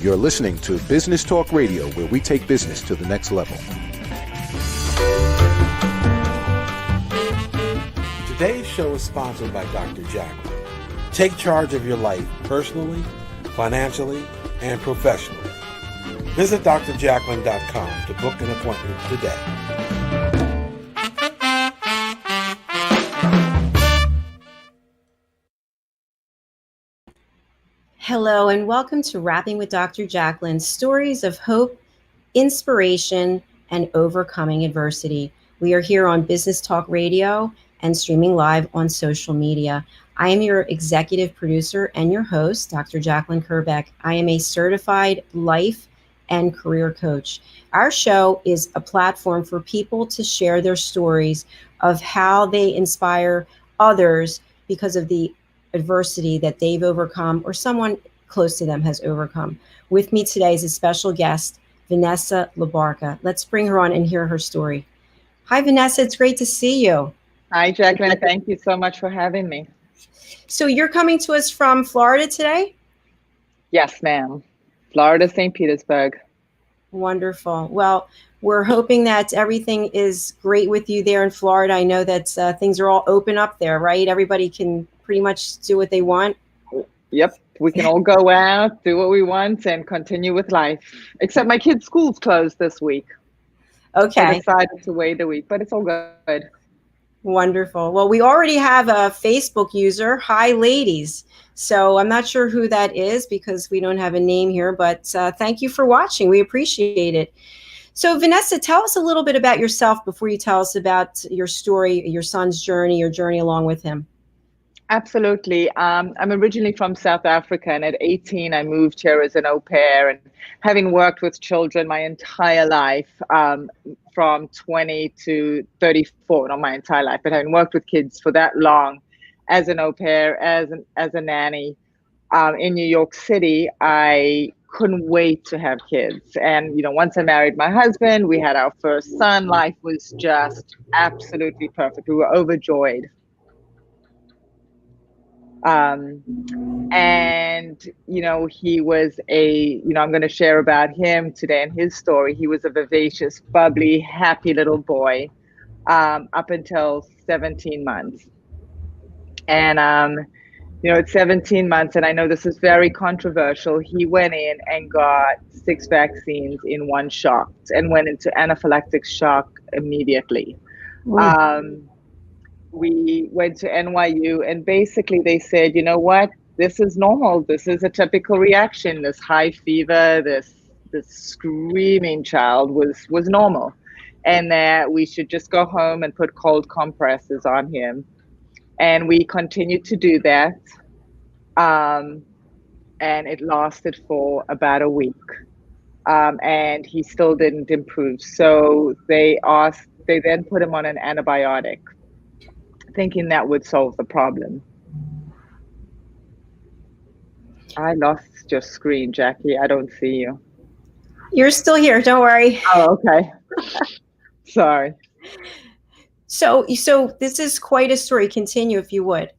You're listening to Business Talk Radio, where we take business to the next level. Today's show is sponsored by Dr. Jacalyn. Take charge of your life personally, financially, and professionally. Visit drjacalyn.com to book an appointment today. Hello, and welcome to Rapping with Dr. Jacalyn, stories of hope, inspiration, and overcoming adversity. We are here on Business Talk Radio and streaming live on social media. I am your executive producer and your host, Dr. Jacalyn Kerbeck. I am a certified life and career coach. Our show is a platform for people to share their stories of how they inspire others because of the adversity that they've overcome or someone close to them has overcome. With me today is a special guest, Vanessa LaBarca. Let's bring her on and hear her story. Hi, Vanessa. It's great to see you. Hi, Jacalyn. Thank you so much for having me. So you're coming to us from Florida today? Yes, ma'am. Florida, St. Petersburg. Wonderful. Well, we're hoping that everything is great with you there in Florida. I know that things are all open up there, right? Everybody can pretty much do what they want. Yep. We can all go out, do what we want, and continue with life. Except my kids' school's closed this week. Okay. I decided to wait a week, but it's all good. Wonderful. Well, we already have a Facebook user. Hi, ladies. So I'm not sure who that is because we don't have a name here, but thank you for watching. We appreciate it. So Vanessa, tell us a little bit about yourself before you tell us about your story, your son's journey, your journey along with him. Absolutely. I'm originally from South Africa, and at 18, I moved here as an au pair. And having worked with children my entire life, from 20 to 34, not my entire life, but having worked with kids for that long as an au pair, as a nanny in New York City, I couldn't wait to have kids. And, once I married my husband, we had our first son. Life was just absolutely perfect. We were overjoyed. He was I'm going to share about him today and his story. He was a vivacious, bubbly, happy little boy, up until 17 months. And, at 17 months, and I know this is very controversial, he went in and got 6 vaccines in one shot and went into anaphylactic shock immediately. We went to NYU, and basically they said, you know what, this is normal. This is a typical reaction. This high fever, this screaming child was normal, and that we should just go home and put cold compresses on him. And we continued to do that. And it lasted for about a week. And he still didn't improve. So they then put him on an antibiotic, thinking that would solve the problem. I lost your screen, Jackie. I don't see you. You're still here. Don't worry. Oh, okay. Sorry. So this is quite a story. Continue if you would.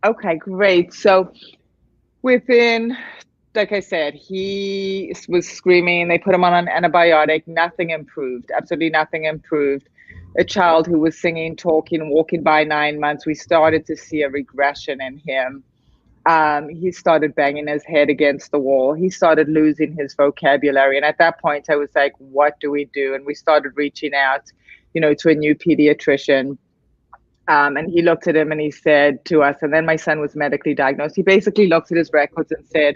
Okay, great. So within, like I said, he was screaming. They put him on an antibiotic. Nothing improved. Absolutely nothing improved. A child who was singing, talking, walking by 9 months, we started to see a regression in him. He started banging his head against the wall. He started losing his vocabulary. And at that point, I was like, what do we do? And we started reaching out, to a new pediatrician. And he looked at him and he said to us, and then my son was medically diagnosed. He basically looked at his records and said,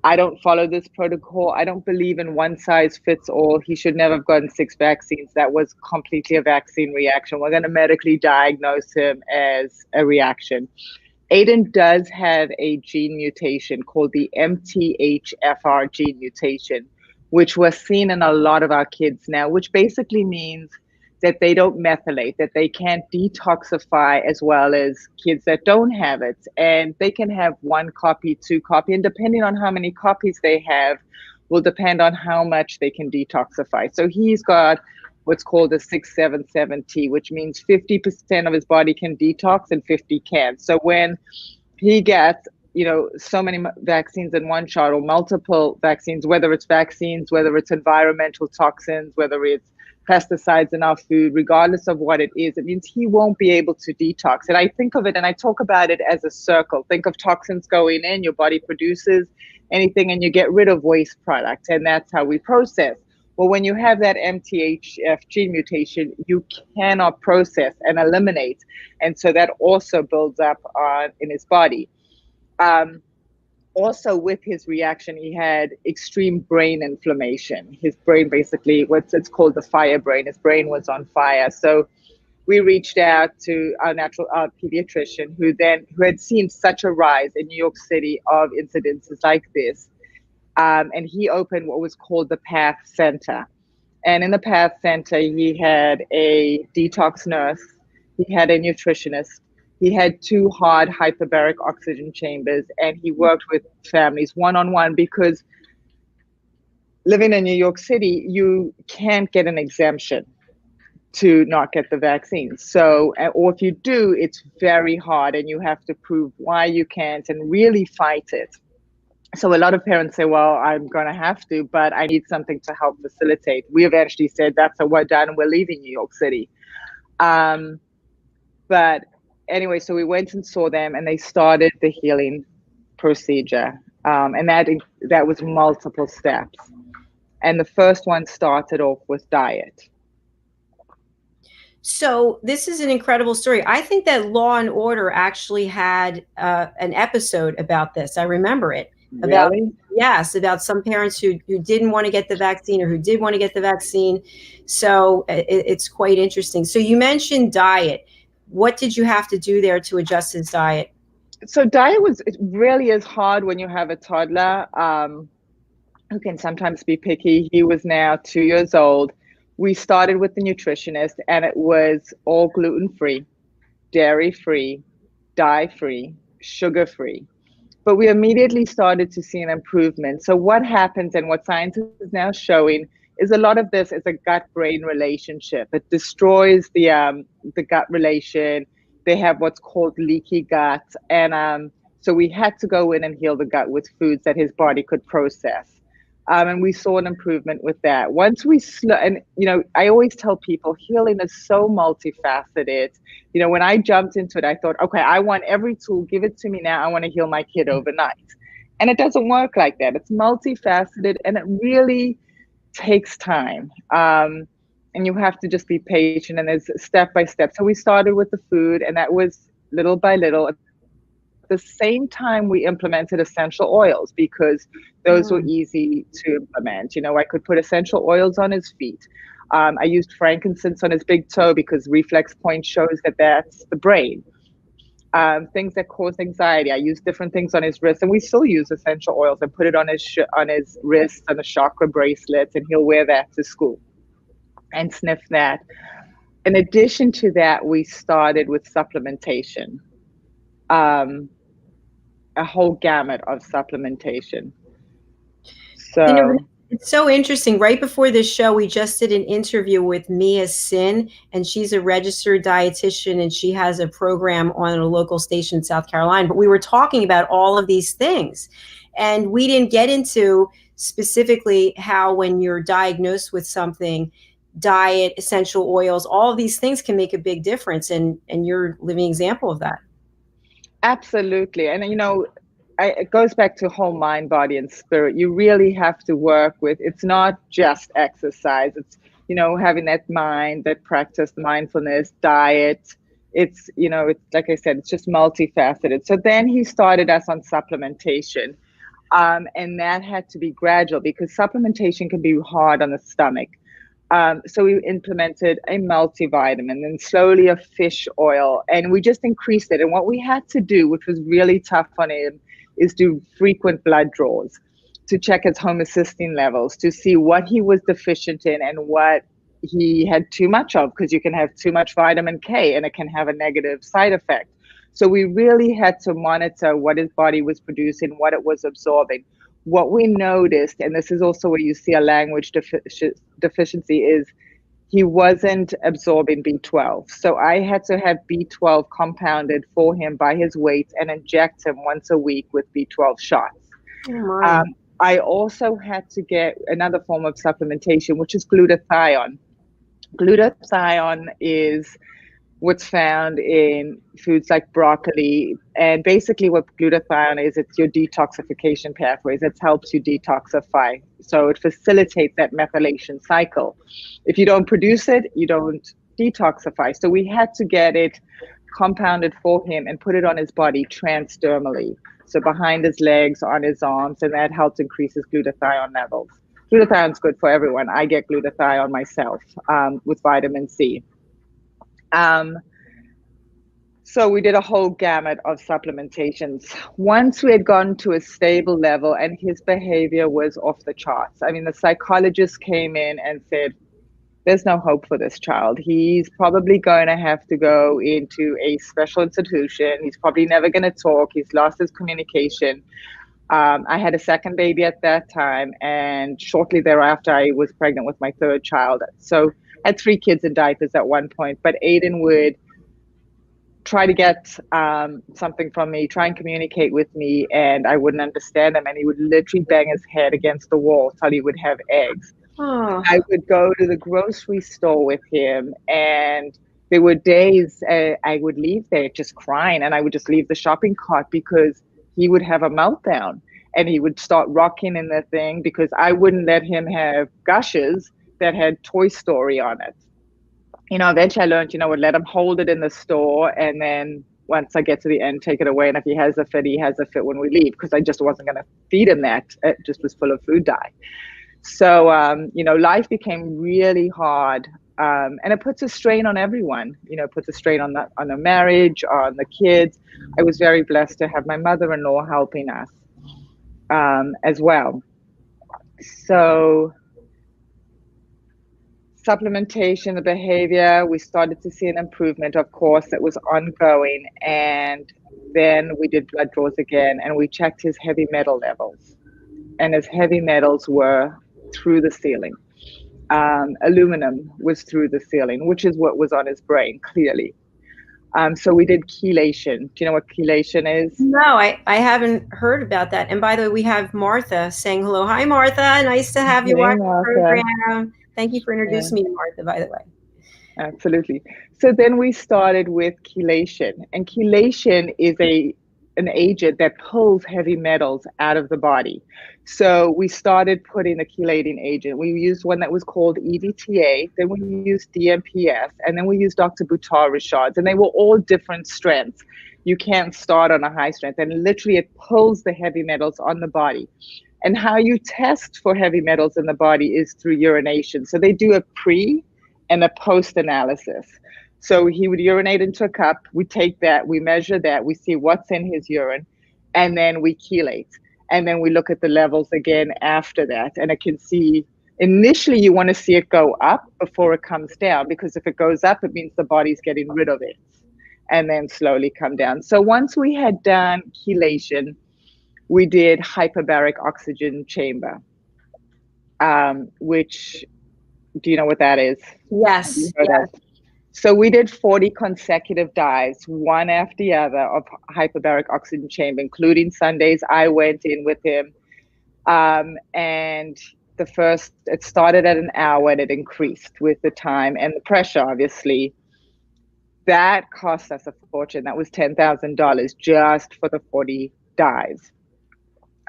I don't follow this protocol. I don't believe in one size fits all. He should never have gotten 6 vaccines. That was completely a vaccine reaction. We're going to medically diagnose him as a reaction. Aiden does have a gene mutation called the MTHFR gene mutation, which was seen in a lot of our kids now, which basically means that they don't methylate, that they can't detoxify as well as kids that don't have it. And they can have 1 copy, 2 copy, and depending on how many copies they have will depend on how much they can detoxify. So he's got what's called a 677T, which means 50% of his body can detox and 50 can't. So when he gets so many vaccines in one shot or multiple vaccines, whether it's vaccines, whether it's environmental toxins, whether it's pesticides in our food, regardless of what it is, it means he won't be able to detox. And I think of it, and I talk about it as a circle. Think of toxins going in, your body produces anything, and you get rid of waste product. And that's how we process. Well, when you have that MTHF gene mutation, you cannot process and eliminate. And so that also builds up in his body. Also, with his reaction, he had extreme brain inflammation. His brain basically, it's called the fire brain. His brain was on fire. So we reached out to our pediatrician who had seen such a rise in New York City of incidences like this. And he opened what was called the PATH Center. And in the PATH Center, he had a detox nurse, he had a nutritionist, he had 2 hard hyperbaric oxygen chambers, and he worked with families one-on-one, because living in New York City, you can't get an exemption to not get the vaccine. So, or if you do, it's very hard, and you have to prove why you can't and really fight it. So a lot of parents say, well, I'm going to have to, but I need something to help facilitate. We eventually said, that's a we're done, we're leaving New York City. But anyway, so we went and saw them, and they started the healing procedure. And that was multiple steps. And the first one started off with diet. So this is an incredible story. I think that Law and Order actually had an episode about this. I remember it. Really? About some parents who didn't want to get the vaccine or who did want to get the vaccine. So it's quite interesting. So you mentioned diet. What did you have to do there to adjust his diet? So diet it really is hard when you have a toddler who can sometimes be picky. He was now 2 years old. We started with the nutritionist, and it was all gluten-free, dairy-free, dye-free, sugar-free. But we immediately started to see an improvement. So what happens, and what science is now showing, is a lot of this is a gut-brain relationship. It destroys the gut relation. They have what's called leaky gut. And so we had to go in and heal the gut with foods that his body could process. And we saw an improvement with that. Once we, I always tell people healing is so multifaceted. When I jumped into it, I thought, okay, I want every tool, give it to me now. I want to heal my kid overnight. And it doesn't work like that. It's multifaceted, and it really takes time. And you have to just be patient, and there's step by step. So we started with the food, and that was little by little. At the same time, we implemented essential oils, because those were easy to implement. I could put essential oils on his feet. I used frankincense on his big toe, because reflex point shows that that's the brain. Things that cause anxiety. I used different things on his wrists, and we still use essential oils, and put it on his wrists and the chakra bracelets, and he'll wear that to school and sniff that. In addition to that, we started with supplementation. A whole gamut of supplementation. So it's so interesting. Right before this show, we just did an interview with Mia Sin, and she's a registered dietitian, and she has a program on a local station in South Carolina. But we were talking about all of these things, and we didn't get into specifically how, when you're diagnosed with something, diet, essential oils, all of these things can make a big difference. And you're a living example of that. Absolutely. And, it goes back to whole mind, body, and spirit. You really have to work with, it's not just exercise. It's, having that mind, that practice, mindfulness, diet. It's, it's like I said, it's just multifaceted. So then he started us on supplementation. And that had to be gradual, because supplementation can be hard on the stomach. So we implemented a multivitamin, and slowly a fish oil, and we just increased it. And what we had to do, which was really tough on him, is do frequent blood draws to check his homocysteine levels, to see what he was deficient in and what he had too much of, because you can have too much vitamin K and it can have a negative side effect. So we really had to monitor what his body was producing, what it was absorbing. What we noticed, and this is also where you see a language deficiency, is he wasn't absorbing B12. So I had to have B12 compounded for him by his weight and inject him once a week with B12 shots. Oh my. I also had to get another form of supplementation, which is glutathione. Glutathione is what's found in foods like broccoli. And basically what glutathione is, it's your detoxification pathways. It helps you detoxify. So it facilitates that methylation cycle. If you don't produce it, you don't detoxify. So we had to get it compounded for him and put it on his body transdermally. So behind his legs, on his arms, and that helps increase his glutathione levels. Glutathione's good for everyone. I get glutathione myself with vitamin C. So we did a whole gamut of supplementations. Once we had gone to a stable level and his behavior was off the charts. I mean, the psychologist came in and said, there's no hope for this child. He's probably going to have to go into a special institution. He's probably never going to talk. He's lost his communication. I had a second baby at that time, and shortly thereafter, I was pregnant with my third child. So I had 3 kids in diapers at one point, but Aiden would try to get something from me, try and communicate with me, and I wouldn't understand him, and he would literally bang his head against the wall till he would have eggs. Oh. I would go to the grocery store with him, and there were days I would leave there just crying, and I would just leave the shopping cart because he would have a meltdown and he would start rocking in the thing because I wouldn't let him have gushes that had Toy Story on it. You know, eventually I learned, would let him hold it in the store, and then once I get to the end, take it away. And if he has a fit, he has a fit when we leave, because I just wasn't going to feed him that. It just was full of food dye. So, life became really hard. And it puts a strain on everyone, it puts a strain on the marriage, on the kids. I was very blessed to have my mother-in-law helping us as well. So supplementation, the behavior, we started to see an improvement. Of course, it was ongoing. And then we did blood draws again, and we checked his heavy metal levels. And his heavy metals were through the ceiling. Aluminum was through the ceiling, which is what was on his brain, clearly. So we did chelation. Do you know what chelation is? No, I haven't heard about that. And by the way, we have Martha saying hello. Hi, Martha. Nice to have you on the program. Thank you for introducing me to Martha, by the way. Absolutely. So then we started with chelation. And chelation is an agent that pulls heavy metals out of the body. So we started putting a chelating agent. We used one that was called EDTA, then we used DMPS, and then we used Dr. Buttar-Richard's, and they were all different strengths. You can't start on a high strength, and literally it pulls the heavy metals on the body. And how you test for heavy metals in the body is through urination. So they do a pre and a post analysis. So he would urinate into a cup, we take that, we measure that, we see what's in his urine, and then we chelate. And then we look at the levels again after that. And I can see, initially you want to see it go up before it comes down, because if it goes up, it means the body's getting rid of it, and then slowly come down. So once we had done chelation, we did hyperbaric oxygen chamber, which, do you know what that is? Yes. So we did 40 consecutive dives, one after the other, of hyperbaric oxygen chamber, including Sundays. I went in with him. And it started at an hour, and it increased with the time and the pressure, obviously. That cost us a fortune. That was $10,000 just for the 40 dives.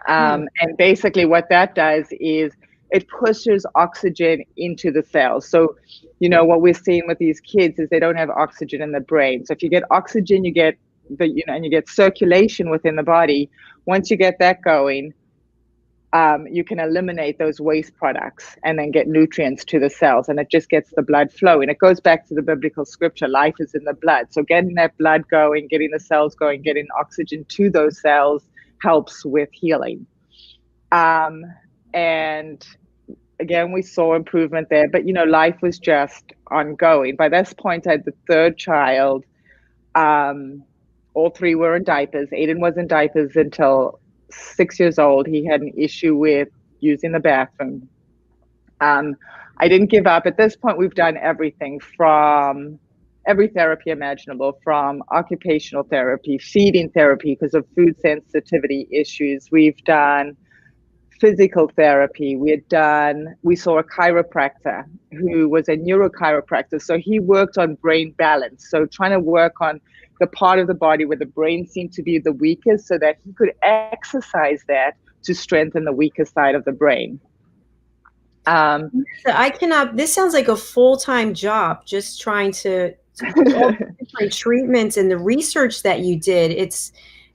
And basically what that does is it pushes oxygen into the cells. So, what we're seeing with these kids is they don't have oxygen in the brain. So if you get oxygen, you get and you get circulation within the body. Once you get that going, you can eliminate those waste products and then get nutrients to the cells, and it just gets the blood flowing. It goes back to the biblical scripture, life is in the blood. So getting that blood going, getting the cells going, getting oxygen to those cells helps with healing. And again, we saw improvement there, but life was just ongoing. By this point, I had the third child. All 3 were in diapers. Aiden was in diapers until 6 years old. He had an issue with using the bathroom. I didn't give up. At this point, we've done everything from every therapy imaginable, from occupational therapy, feeding therapy because of food sensitivity issues. We've done physical therapy. We saw a chiropractor who was a neurochiropractor. So he worked on brain balance. So trying to work on the part of the body where the brain seemed to be the weakest so that he could exercise that to strengthen the weaker side of the brain. This sounds like a full-time job, just trying to all the different treatments and the research that you did.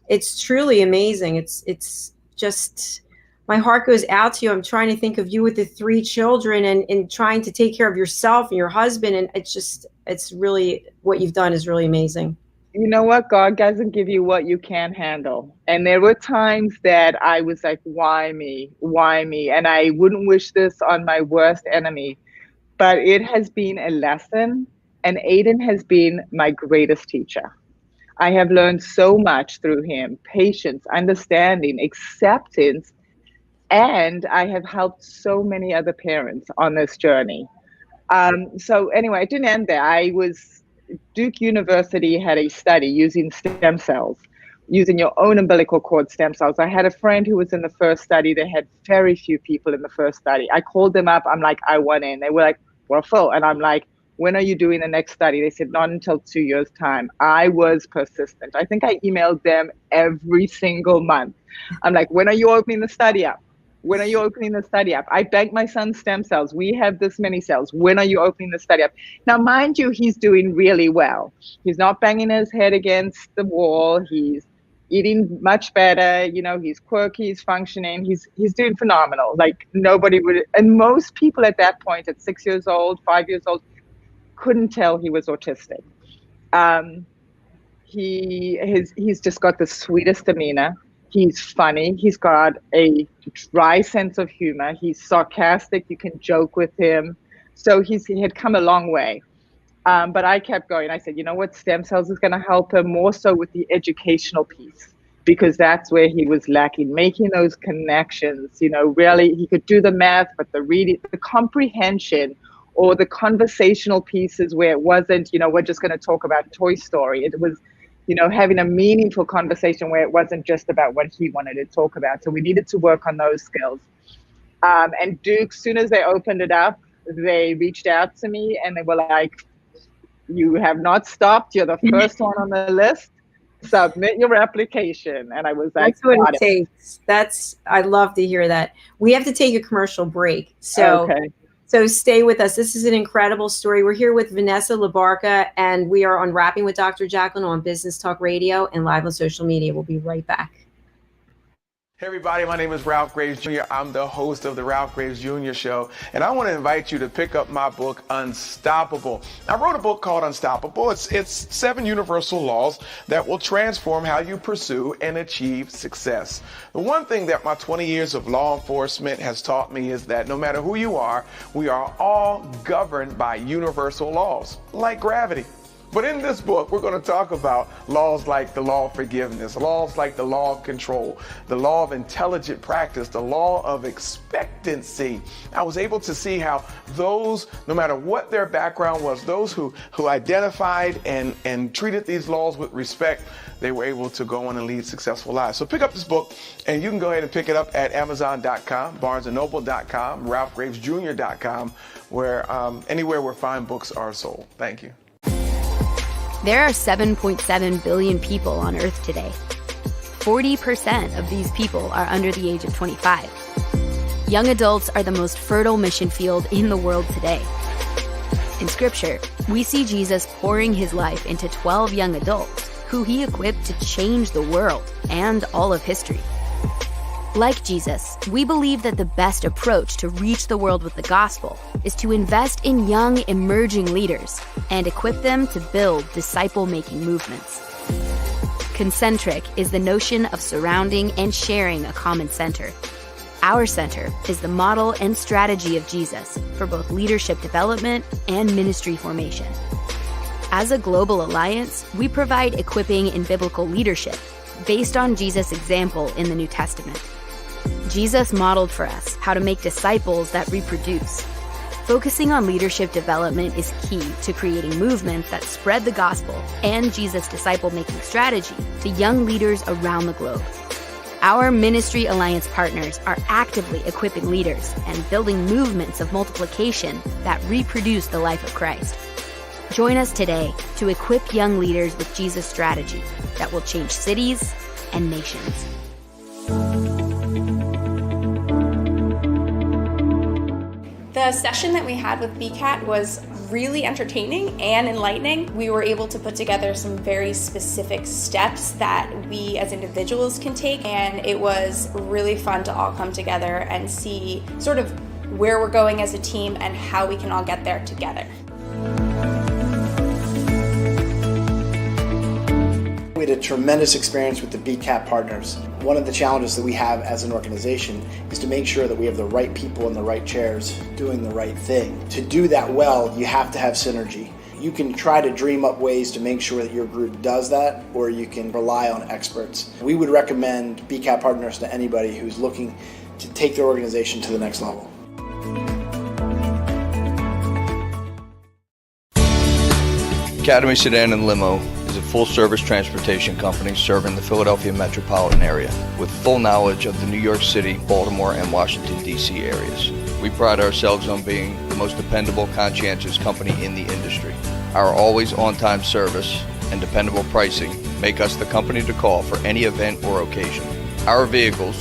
It's truly amazing. It's just, my heart goes out to you. I'm trying to think of you with the 3 children and trying to take care of yourself and your husband. And it's really, what you've done is really amazing. You know what? God doesn't give you what you can't handle. And there were times that I was like, why me? Why me? And I wouldn't wish this on my worst enemy, but it has been a lesson. And Aiden has been my greatest teacher. I have learned so much through him: patience, understanding, acceptance. And I have helped so many other parents on this journey. So anyway, it didn't end there. Duke University had a study using stem cells, using your own umbilical cord stem cells. I had a friend who was in the first study. They had very few people in the first study. I called them up. I'm like, I want in. They were like, we're full. And I'm like, when are you doing the next study? They said, not until 2 years' time. I was persistent. I think I emailed them every single month. I'm like, when are you opening the study up? When are you opening the study up? I banked my son's stem cells. We have this many cells. When are you opening the study up? Now, mind you, he's doing really well. He's not banging his head against the wall. He's eating much better. You know, he's quirky, he's functioning. He's doing phenomenal. Like nobody would, and most people at that point, at 6 years old, 5 years old, couldn't tell he was autistic. He's just got the sweetest demeanor. He's funny. He's got a dry sense of humor. He's sarcastic. You can joke with him. So he had come a long way. But I kept going. I said, you know what? Stem cells is going to help him more so with the educational piece, because that's where he was lacking, making those connections. You know, really, he could do the math, but the reading, the comprehension, or the conversational pieces where it wasn't, you know, we're just going to talk about Toy Story. It was, you know, having a meaningful conversation where it wasn't just about what he wanted to talk about. So we needed to work on those skills. And Duke, as soon as they opened it up, they reached out to me and they were like, you have not stopped. You're the first one on the list. Submit your application. And I was like, that's what it takes. I love to hear that. We have to take a commercial break. So okay. So stay with us. This is an incredible story. We're here with Vanessa LaBarca, and we are on Rapping with Dr. Jacalyn on Business Talk Radio and live on social media. We'll be right back. Hey everybody, my name is Ralph Graves Jr. I'm the host of the Ralph Graves Jr. Show, and I want to invite you to pick up my book, Unstoppable. I wrote a book called Unstoppable. It's 7 universal laws that will transform how you pursue and achieve success. The one thing that my 20 years of law enforcement has taught me is that no matter who you are, we are all governed by universal laws, like gravity. But in this book, we're going to talk about laws like the law of forgiveness, laws like the law of control, the law of intelligent practice, the law of expectancy. I was able to see how those, no matter what their background was, those who identified and treated these laws with respect, they were able to go on and lead successful lives. So pick up this book, and you can go ahead and pick it up at Amazon.com, BarnesandNoble.com, RalphGravesJr.com, where anywhere where fine books are sold. Thank you. There are 7.7 billion people on Earth today. 40% of these people are under the age of 25. Young adults are the most fertile mission field in the world today. In Scripture, we see Jesus pouring his life into 12 young adults who he equipped to change the world and all of history. Like Jesus, we believe that the best approach to reach the world with the gospel is to invest in young, emerging leaders and equip them to build disciple-making movements. Concentric is the notion of surrounding and sharing a common center. Our center is the model and strategy of Jesus for both leadership development and ministry formation. As a global alliance, we provide equipping in biblical leadership based on Jesus' example in the New Testament. Jesus modeled for us how to make disciples that reproduce, Focusing on leadership development is key to creating movements that spread the gospel and Jesus' disciple-making strategy to young leaders around the globe. Our Ministry Alliance partners are actively equipping leaders and building movements of multiplication that reproduce the life of Christ. Join us today to equip young leaders with Jesus' strategy that will change cities and nations. The session that we had with BCAT was really entertaining and enlightening. We were able to put together some very specific steps that we as individuals can take, and it was really fun to all come together and see sort of where we're going as a team and how we can all get there together. We had a tremendous experience with the BCAT partners. One of the challenges that we have as an organization is to make sure that we have the right people in the right chairs doing the right thing. To do that well, you have to have synergy. You can try to dream up ways to make sure that your group does that, or you can rely on experts. We would recommend BCAT partners to anybody who's looking to take their organization to the next level. Academy Sedan and Limo is a full-service transportation company serving the Philadelphia metropolitan area with full knowledge of the New York City, Baltimore, and Washington, D.C. areas. We pride ourselves on being the most dependable, conscientious company in the industry. Our always on-time service and dependable pricing make us the company to call for any event or occasion. Our vehicles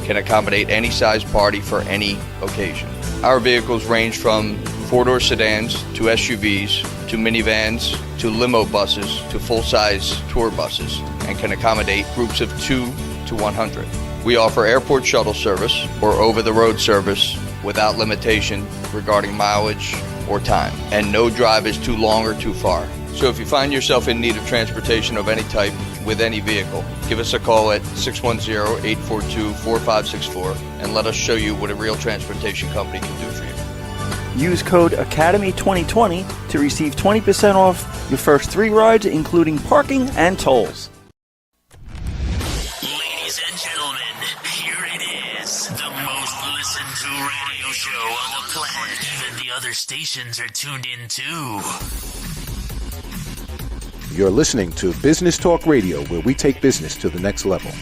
can accommodate any size party for any occasion. Our vehicles range from four-door sedans to SUVs to minivans to limo buses to full-size tour buses and can accommodate groups of 2 to 100. We offer airport shuttle service or over-the-road service without limitation regarding mileage or time, and no drive is too long or too far. So if you find yourself in need of transportation of any type with any vehicle, give us a call at 610-842-4564 and let us show you what a real transportation company can do for you. Use code ACADEMY2020 to receive 20% off your first 3 rides, including parking and tolls. Ladies and gentlemen, here it is, the most listened to radio show on the planet. Even the other stations are tuned in too. You're listening to Business Talk Radio, where we take business to the next level.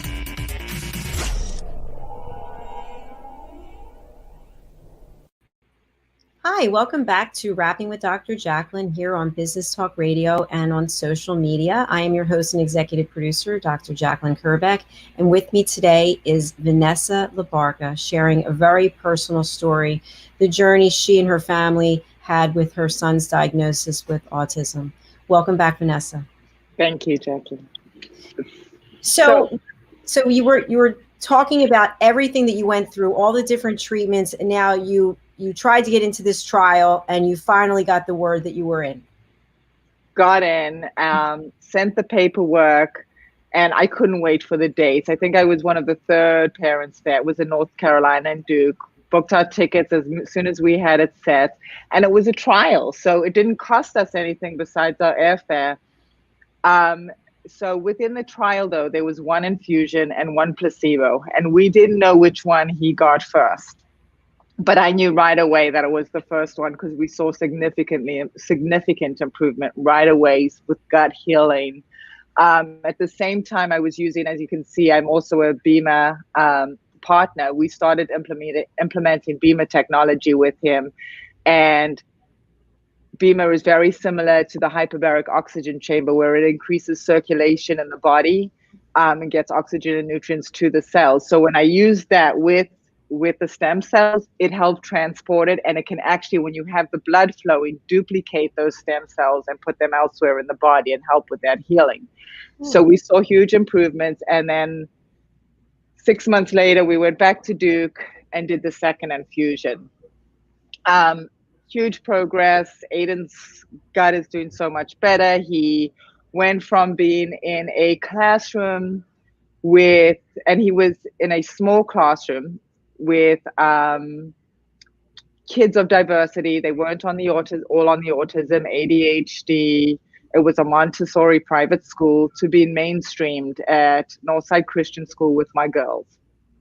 Hi, welcome back to Rapping with Dr. Jacalyn here on Business Talk Radio and on social media. I am your host and executive producer, Dr. Jacalyn Kerbeck, and with me today is Vanessa LaBarca, sharing a very personal story, the journey she and her family had with her son's diagnosis with autism. Welcome back, Vanessa. Thank you, Jackie. So you were talking about everything that you went through, all the different treatments, and now you tried to get into this trial and you finally got the word that you were in. Got in, sent the paperwork, and I couldn't wait for the dates. I think I was one of the third parents there. It was in North Carolina and Duke. Booked our tickets as soon as we had it set. And it was a trial, so it didn't cost us anything besides our airfare. So within the trial, though, there was 1 infusion and 1 placebo, and we didn't know which one he got first. But I knew right away that it was the first one because we saw significant improvement right away with gut healing. At the same time, I was using, as you can see, I'm also a BEMER partner. We started implementing BEMER technology with him, and BEMER is very similar to the hyperbaric oxygen chamber, where it increases circulation in the body and gets oxygen and nutrients to the cells. So when I use that with the stem cells, it helps transport it, and it can actually, when you have the blood flowing, duplicate those stem cells and put them elsewhere in the body and help with that healing. So we saw huge improvements, and then 6 months later, we went back to Duke and did the second infusion. Huge progress. Aiden's gut is doing so much better. He went from being in a classroom and he was in a small classroom with kids of diversity. They weren't all on the autism, ADHD. It was a Montessori private school, to being mainstreamed at Northside Christian School with my girls,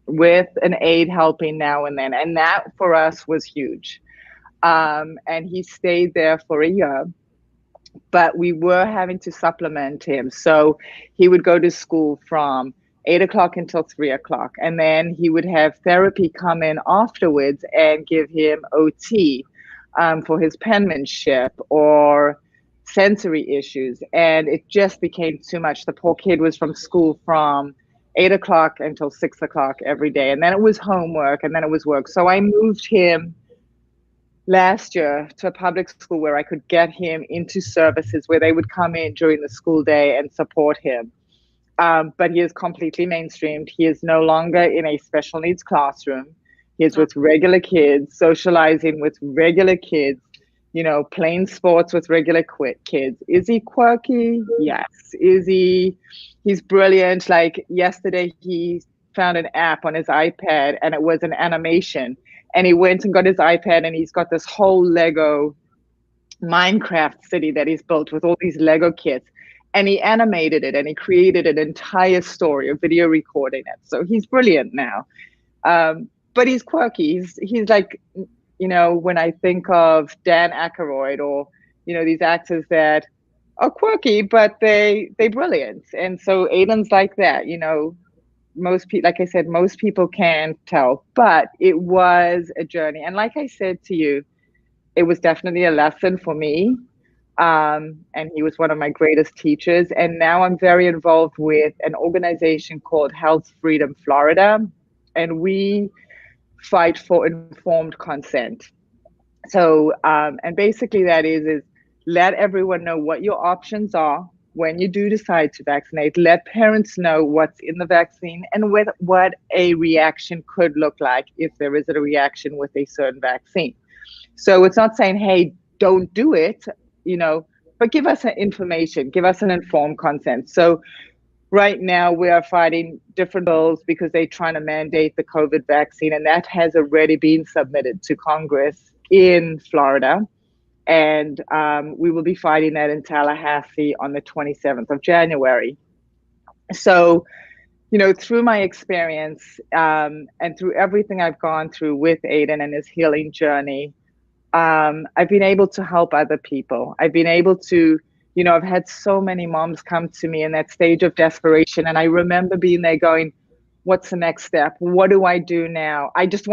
with an aide helping now and then. And that for us was huge. And he stayed there for a year. But we were having to supplement him. So he would go to school from 8 o'clock until 3 o'clock. And then he would have therapy come in afterwards and give him OT for his penmanship or sensory issues. And it just became too much. The poor kid was from school from 8 o'clock until 6 o'clock every day. And then it was homework and then it was work. So I moved him last year to a public school where I could get him into services where they would come in during the school day and support him. But he is completely mainstreamed. He is no longer in a special needs classroom. He is with regular kids, socializing with regular kids, playing sports with regular kids. Is he quirky? Yes. He's brilliant. Like yesterday, he found an app on his iPad and it was an animation. And he went and got his iPad and he's got this whole Lego Minecraft city that he's built with all these Lego kits. And he animated it and he created an entire story, a video recording it. So he's brilliant now. But he's quirky. He's like, when I think of Dan Aykroyd or, these actors that are quirky, but they're brilliant. And so Aiden's like that, most people, like I said, most people can't tell, but it was a journey. And like I said to you, it was definitely a lesson for me. And he was one of my greatest teachers. And now I'm very involved with an organization called Health Freedom Florida. And we fight for informed consent. So, and basically that is let everyone know what your options are when you do decide to vaccinate. Let parents know what's in the vaccine and what a reaction could look like if there is a reaction with a certain vaccine. So it's not saying, hey, don't do it, but give us information, give us an informed consent. So right now we are fighting different bills because they're trying to mandate the COVID vaccine, and that has already been submitted to Congress in Florida. And we will be fighting that in Tallahassee on the 27th of January. So, through my experience and through everything I've gone through with Aiden and his healing journey, I've been able to help other people. I've been able to, I've had so many moms come to me in that stage of desperation. And I remember being there going, what's the next step? What do I do now? I just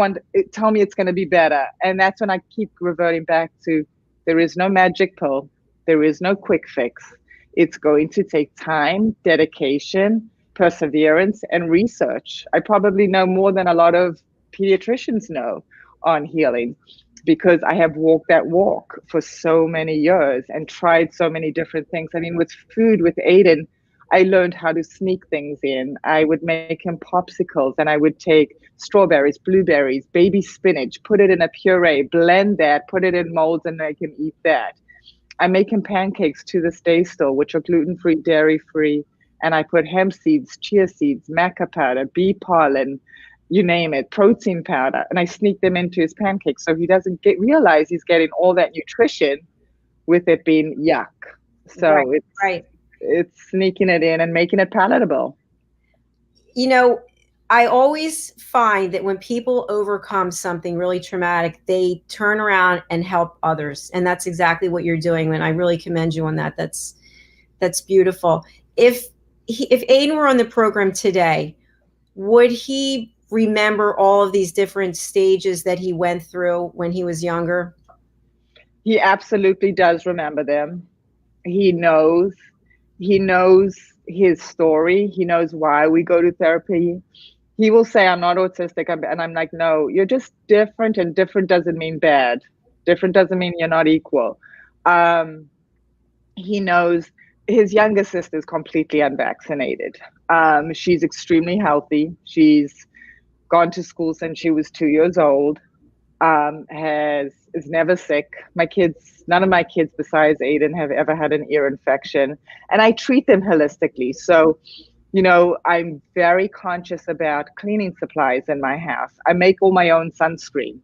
tell me it's going to be better. And that's when I keep reverting back to, there is no magic pill. There is no quick fix. It's going to take time, dedication, perseverance, and research. I probably know more than a lot of pediatricians know on healing because I have walked that walk for so many years and tried so many different things. I mean, with food, with Aiden, I learned how to sneak things in. I would make him popsicles and I would take strawberries, blueberries, baby spinach, put it in a puree, blend that, put it in molds and make him eat that. I make him pancakes to this day still, which are gluten-free, dairy-free. And I put hemp seeds, chia seeds, maca powder, bee pollen, you name it, protein powder. And I sneak them into his pancakes so he doesn't realize he's getting all that nutrition with it being yuck. So it's sneaking it in and making it palatable. I always find that when people overcome something really traumatic, they turn around and help others. And that's exactly what you're doing. And I really commend you on that. That's beautiful. If Aiden were on the program today, would he remember all of these different stages that he went through when he was younger? He absolutely does remember them. He knows his story. He knows why we go to therapy. He will say, I'm not autistic. And I'm like, no, you're just different. And different doesn't mean bad. Different doesn't mean you're not equal. He knows his younger sister is completely unvaccinated. She's extremely healthy. She's gone to school since she was 2 years old. Is never sick. None of my kids besides Aiden have ever had an ear infection, and I treat them holistically. So, I'm very conscious about cleaning supplies in my house. I make all my own sunscreen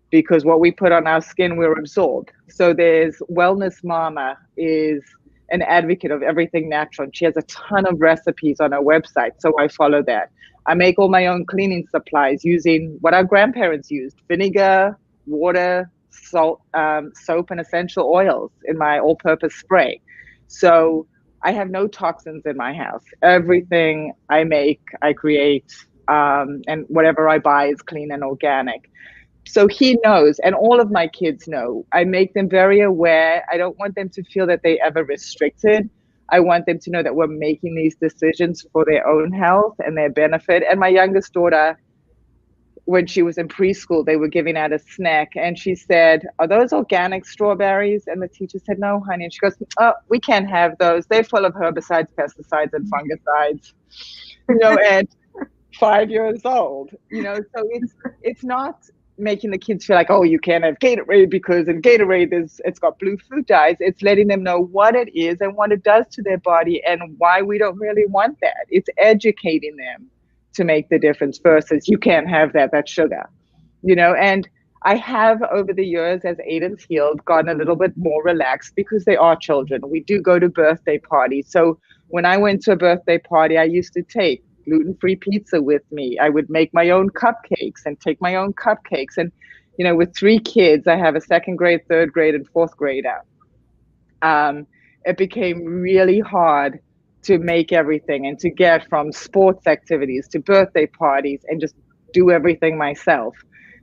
because what we put on our skin, we're absorbed. So there's Wellness Mama is an advocate of everything natural. She has a ton of recipes on her website, so I follow that. I make all my own cleaning supplies using what our grandparents used: vinegar, water, salt, soap and essential oils in my all-purpose spray. So I have no toxins in my house. Everything I make, I create, and whatever I buy is clean and organic. So he knows, and all of my kids know. I make them very aware. I don't want them to feel that they ever restricted. I want them to know that we're making these decisions for their own health and their benefit. And my youngest daughter, when she was in preschool, they were giving out a snack, and she said, "Are those organic strawberries?" And the teacher said, "No, honey." And she goes, "Oh, we can't have those. They're full of herbicides, pesticides, and fungicides." And 5 years old, so it's not making the kids feel like, oh, you can't have Gatorade because in Gatorade it's got blue fruit dyes. It's letting them know what it is and what it does to their body and why we don't really want that. It's educating them to make the difference versus you can't have that, that's sugar. And I have over the years, as Aiden's healed, gotten a little bit more relaxed because they are children. We do go to birthday parties. So when I went to a birthday party, I used to take gluten-free pizza with me. I would make my own cupcakes and take my own cupcakes. And, with 3 kids, I have a 2nd grade, 3rd grade, and 4th grader. It became really hard to make everything and to get from sports activities to birthday parties and just do everything myself.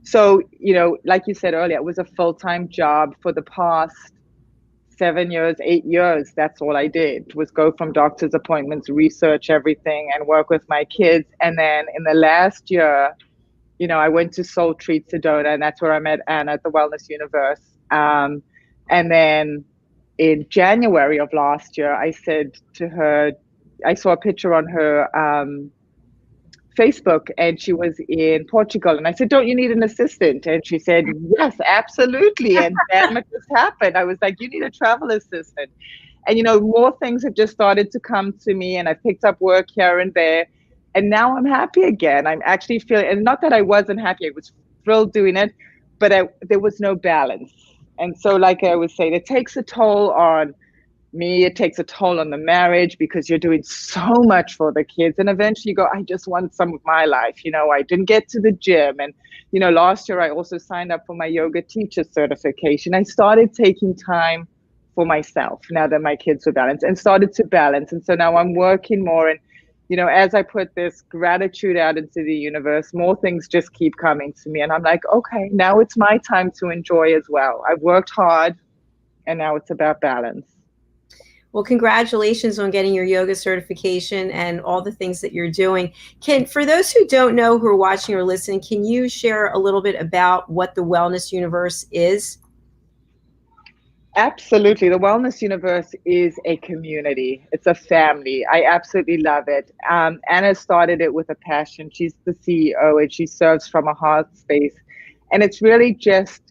So, like you said earlier, it was a full-time job for the past 7 years, 8 years. That's all I did was go from doctor's appointments, research everything, and work with my kids. And then in the last year, I went to Soul Treat Sedona, and that's where I met Anna at the Wellness Universe. And then in January of last year, I said to her, I saw a picture on her Facebook, and she was in Portugal, and I said, "Don't you need an assistant?" And she said, "Yes, absolutely." And then it just happened. I was like, "You need a travel assistant." And more things have just started to come to me, and I picked up work here and there, and now I'm happy again. I'm actually feeling, and not that I wasn't happy, I was thrilled doing it, but there was no balance. And so, like I always say, it takes a toll on me, it takes a toll on the marriage because you're doing so much for the kids, and eventually you go, I just want some of my life. I didn't get to the gym, and last year I also signed up for my yoga teacher certification. I started taking time for myself now that my kids were balanced and started to balance. And so now I'm working more, and as I put this gratitude out into the universe, more things just keep coming to me, and I'm like, okay, now it's my time to enjoy as well. I've worked hard, and now it's about balance. Well, congratulations on getting your yoga certification and all the things that you're doing. For those who don't know, who are watching or listening, can you share a little bit about what the Wellness Universe is? Absolutely. The Wellness Universe is a community. It's a family. I absolutely love it. Anna started it with a passion. She's the CEO, and she serves from a heart space. And it's really just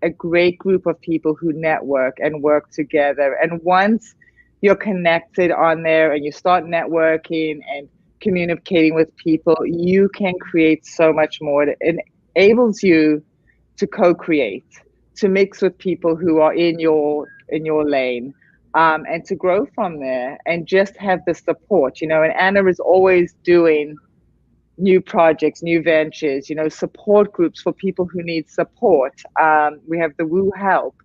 a great group of people who network and work together. And once you're connected on there and you start networking and communicating with people, you can create so much more. It enables you to co-create, to mix with people who are in your lane, and to grow from there and just have the support, and Anna is always doing new projects, new ventures, support groups for people who need support. We have the Woo Help.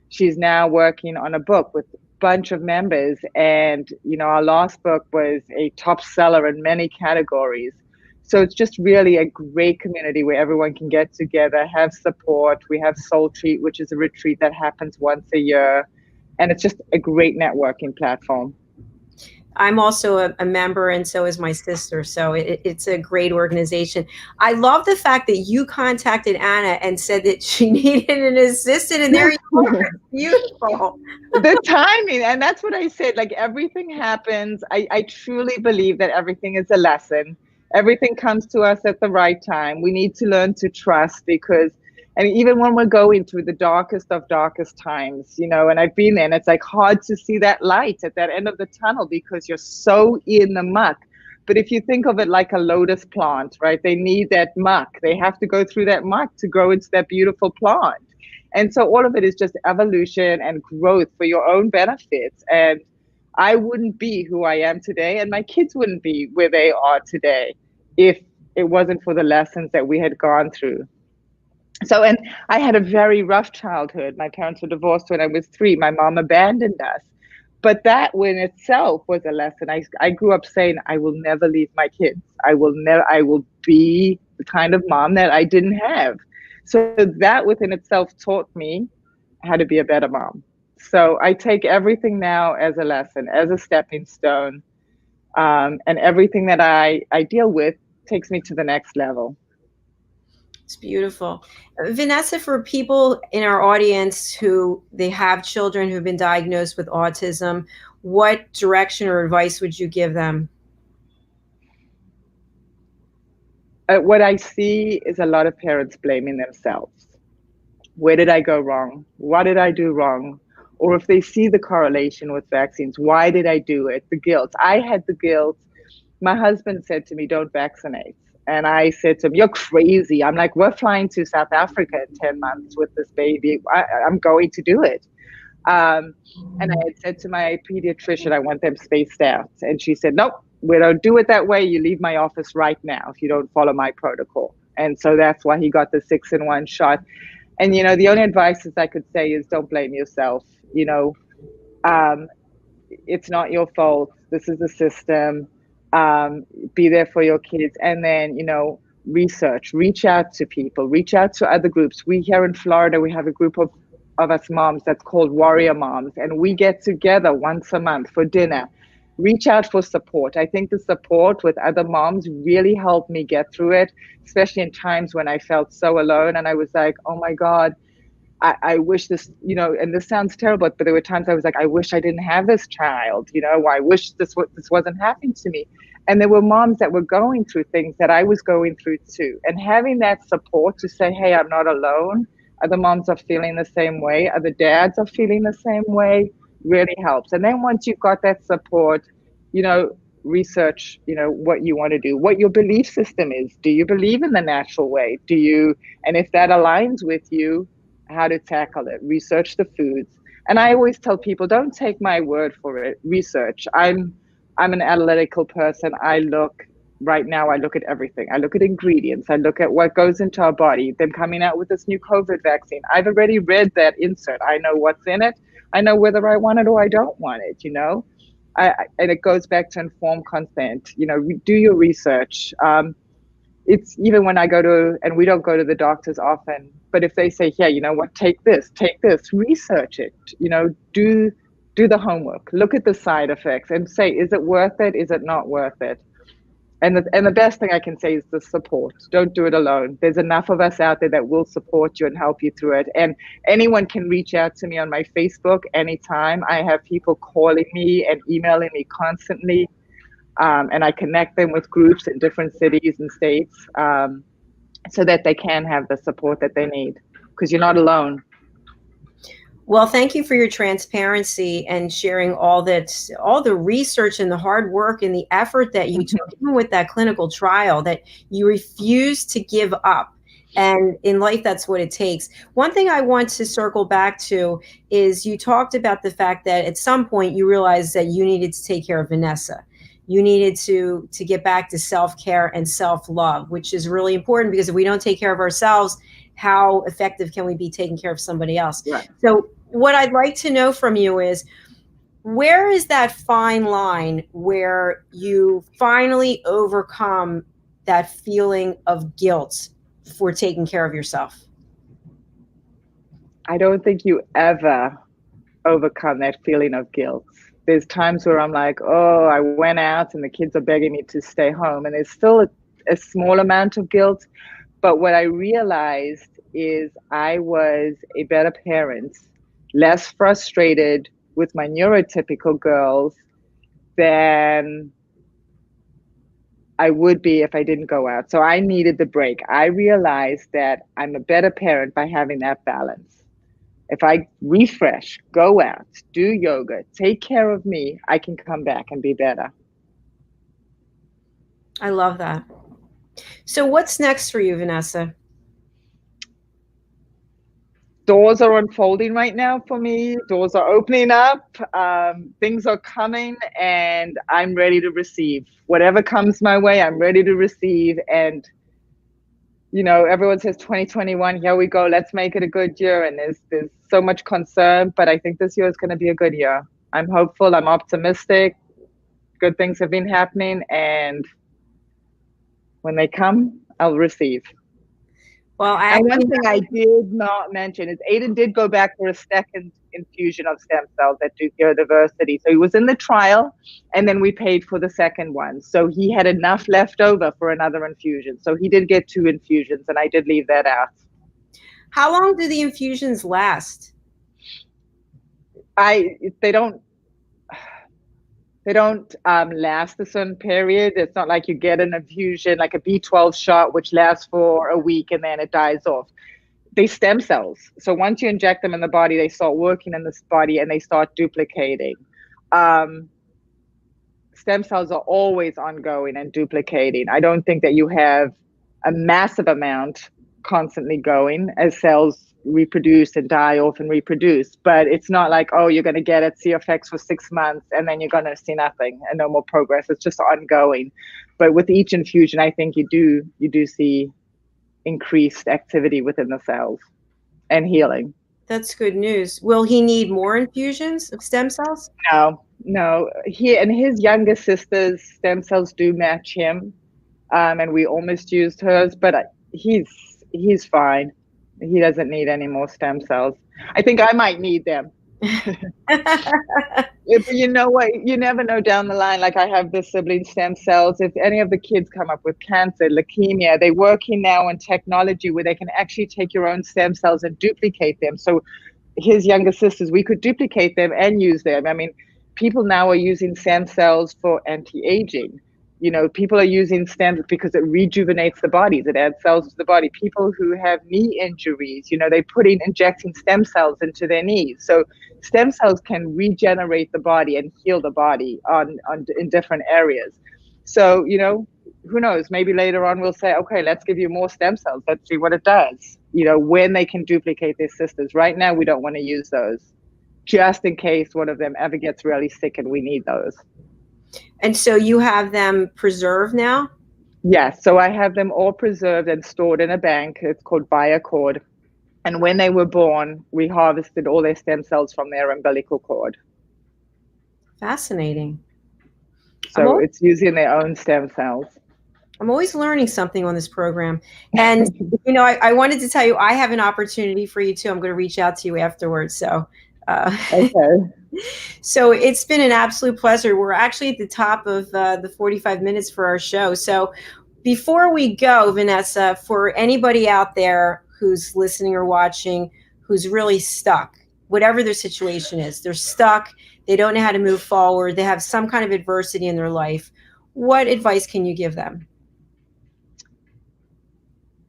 She's now working on a book with bunch of members, and our last book was a top seller in many categories. So it's just really a great community where everyone can get together, have support. We have Soul Treat, which is a retreat that happens once a year, and it's just a great networking platform. I'm also a member, and so is my sister. So it's a great organization. I love the fact that you contacted Anna and said that she needed an assistant, and there you are. Beautiful. The timing, and that's what I said. Like, everything happens. I truly believe that everything is a lesson. Everything comes to us at the right time. We need to learn to trust, because, and even when we're going through the darkest of darkest times, and I've been there, and it's like hard to see that light at that end of the tunnel because you're so in the muck. But if you think of it like a lotus plant, right? They need that muck. They have to go through that muck to grow into that beautiful plant. And so all of it is just evolution and growth for your own benefits. And I wouldn't be who I am today, and my kids wouldn't be where they are today if it wasn't for the lessons that we had gone through. So, and I had a very rough childhood. My parents were divorced when I was 3. My mom abandoned us. But that in itself was a lesson. I grew up saying, I will never leave my kids. I will be the kind of mom that I didn't have. So that within itself taught me how to be a better mom. So I take everything now as a lesson, as a stepping stone. And everything that I deal with takes me to the next level. It's beautiful. Vanessa, for people in our audience who they have children who've been diagnosed with autism, what direction or advice would you give them? What I see is a lot of parents blaming themselves. Where did I go wrong? What did I do wrong? Or if they see the correlation with vaccines, why did I do it? The guilt. I had the guilt. My husband said to me, don't vaccinate. And I said to him, you're crazy. I'm like, we're flying to South Africa in 10 months with this baby. I'm going to do it. And I had said to my pediatrician, I want them spaced out. And she said, nope, we don't do it that way. You leave my office right now if you don't follow my protocol. And so that's why he got the 6-in-1 shot. And, you know, the only advice I could say is don't blame yourself. You know, it's not your fault. This is the system. Be there for your kids. And then, you know, reach out to people, reach out to other groups. We here in Florida, we have a group of us moms that's called Warrior Moms. And we get together once a month for dinner. Reach out for support. I think the support with other moms really helped me get through it, especially in times when I felt so alone. And I was like, oh my God, I wish this, you know, and this sounds terrible, but there were times I was like, I wish I didn't have this child, you know, I wish this wasn't happening to me. And there were moms that were going through things that I was going through too. And having that support to say, hey, I'm not alone. Other moms are feeling the same way. Other dads are feeling the same way, really helps. And then once you've got that support, you know, research, you know, what you want to do, what your belief system is. Do you believe in the natural way? And if that aligns with you, how to tackle it, research the foods. And I always tell people, don't take my word for it, research. I'm an analytical person. I look at everything. I look at ingredients. I look at what goes into our body. Them coming out with this new COVID vaccine. I've already read that insert. I know what's in it. I know whether I want it or I don't want it, you know? And it goes back to informed consent. You know, do your research. It's even when I and we don't go to the doctors often, but if they say, yeah, you know what, take this, research it, you know, do the homework, look at the side effects and say, is it worth it? Is it not worth it? And the best thing I can say is the support. Don't do it alone. There's enough of us out there that will support you and help you through it. And anyone can reach out to me on my Facebook anytime. I have people calling me and emailing me constantly. And I connect them with groups in different cities and states so that they can have the support that they need, because you're not alone. Well, thank you for your transparency and sharing all the research and the hard work and the effort that you took, even with that clinical trial, that you refused to give up. And in life, that's what it takes. One thing I want to circle back to is you talked about the fact that at some point you realized that you needed to take care of Vanessa. You needed to get back to self-care and self-love, which is really important, because if we don't take care of ourselves, how effective can we be taking care of somebody else? Right. So what I'd like to know from you is, where is that fine line where you finally overcome that feeling of guilt for taking care of yourself? I don't think you ever overcome that feeling of guilt. There's times where I'm like, oh, I went out and the kids are begging me to stay home. And there's still a small amount of guilt. But what I realized is I was a better parent, less frustrated with my neurotypical girls than I would be if I didn't go out. So I needed the break. I realized that I'm a better parent by having that balance. If I refresh, go out, do yoga, take care of me, I can come back and be better. I love that. So what's next for you, Vanessa? Doors are unfolding right now for me. Doors are opening up. Things are coming, and I'm ready to receive. Whatever comes my way, I'm ready to receive. And everyone says 2021, here we go, let's make it a good year. And there's so much concern, but I think this year is going to be a good year. I'm hopeful, I'm optimistic. Good things have been happening, and when they come, I'll receive. Well, one thing I did not mention is Aiden did go back for a second infusion of stem cells at Duke University. So he was in the trial, and then we paid for the second one. So he had enough left over for another infusion. So he did get 2 infusions, and I did leave that out. How long do the infusions last? They don't last a certain period. It's not like you get an infusion, like a B12 shot, which lasts for a week and then it dies off. They stem cells. So once you inject them in the body, they start working in this body and they start duplicating. Stem cells are always ongoing and duplicating. I don't think that you have a massive amount constantly going as cells reproduce and die off and reproduce, but it's not like, oh, you're going to get it, see effects for 6 months and then you're going to see nothing and no more progress. It's just ongoing. But with each infusion, I think you do see increased activity within the cells and healing. That's good news. Will he need more infusions of stem cells? No. He and his younger sister's stem cells do match him, and we almost used hers, but he's fine. He doesn't need any more stem cells. I think I might need them. You know what? You never know down the line. Like I have the sibling stem cells. If any of the kids come up with cancer, leukemia, they're working now on technology where they can actually take your own stem cells and duplicate them. So his younger sisters, we could duplicate them and use them. I mean, people now are using stem cells for anti-aging. People are using stem because it rejuvenates the bodies. It adds cells to the body. People who have knee injuries, they're injecting stem cells into their knees. So stem cells can regenerate the body and heal the body in different areas. So, who knows? Maybe later on we'll say, okay, let's give you more stem cells. Let's see what it does, when they can duplicate their sisters. Right now, we don't want to use those just in case one of them ever gets really sick and we need those. And so you have them preserved now? Yes. So I have them all preserved and stored in a bank. It's called BioCord. And when they were born, we harvested all their stem cells from their umbilical cord. Fascinating. So it's using their own stem cells. I'm always learning something on this program. And, I wanted to tell you, I have an opportunity for you too. I'm going to reach out to you afterwards. So, okay. So it's been an absolute pleasure. We're actually at the top of the 45 minutes for our show. So before we go, Vanessa, for anybody out there who's listening or watching, who's really stuck, whatever their situation is, they're stuck, they don't know how to move forward, they have some kind of adversity in their life, what advice can you give them?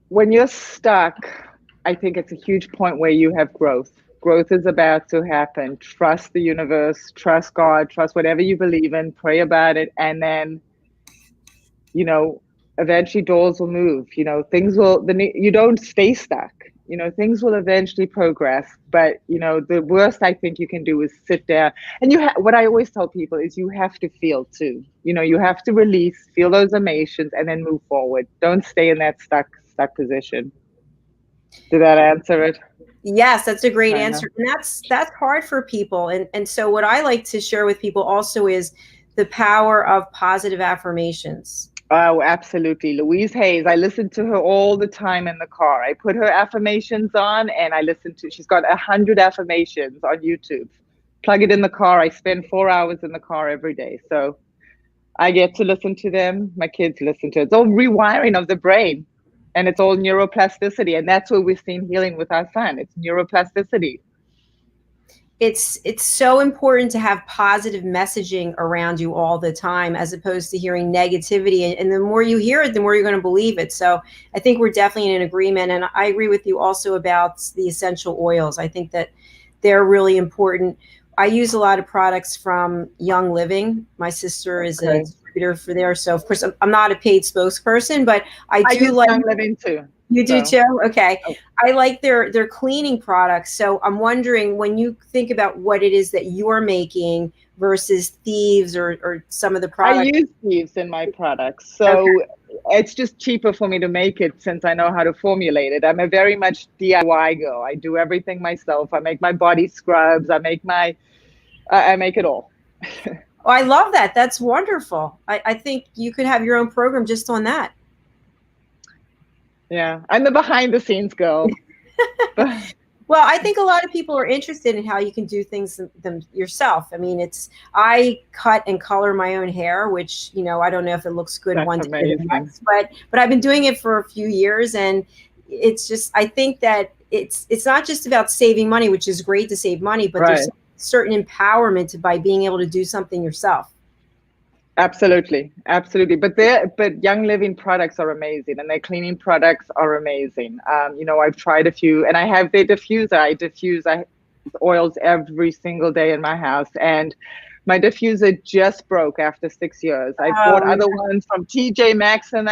When you're stuck, I think it's a huge point where you have growth. Growth is about to happen. Trust the universe, trust God, trust whatever you believe in, pray about it. And then, eventually doors will move, you don't stay stuck, things will eventually progress. But, the worst I think you can do is sit there. And what I always tell people is you have to feel too, you have to release, feel those emotions and then move forward. Don't stay in that stuck position. Did that answer it? Yes, that's a great answer. And that's hard for people. And so what I like to share with people also is the power of positive affirmations. Oh, absolutely. Louise Hayes, I listen to her all the time in the car. I put her affirmations on and she's got 100 affirmations on YouTube. Plug it in the car. I spend 4 hours in the car every day. So I get to listen to them. My kids listen to it. It's all rewiring of the brain. And it's all neuroplasticity. And that's what we're seeing healing with our son. It's neuroplasticity. It's so important to have positive messaging around you all the time, as opposed to hearing negativity. And the more you hear it, the more you're going to believe it. So I think we're definitely in agreement. And I agree with you also about the essential oils. I think that they're really important. I use a lot of products from Young Living. My sister is a distributor for there. So of course I'm not a paid spokesperson, but I do like Young Living too. You do too? Okay. I like their cleaning products. So I'm wondering, when you think about what it is that you're making versus Thieves or some of the products. I use Thieves in my products. So it's just cheaper for me to make it since I know how to formulate it. I'm a very much DIY girl. I do everything myself. I make my body scrubs. I make it all. Oh, I love that. That's wonderful. I think you could have your own program just on that. Yeah, I'm the behind the scenes girl. Well, I think a lot of people are interested in how you can do things them yourself. I mean, I cut and color my own hair, which, I don't know if it looks good one day or the next, but I've been doing it for a few years, and it's just, I think that it's not just about saving money, which is great to save money, but there's certain empowerment by being able to do something yourself. Absolutely. But Young Living products are amazing, and their cleaning products are amazing. I've tried a few, and I have their diffuser. I diffuse oils every single day in my house, and my diffuser just broke after 6 years. I bought other ones from TJ Maxx and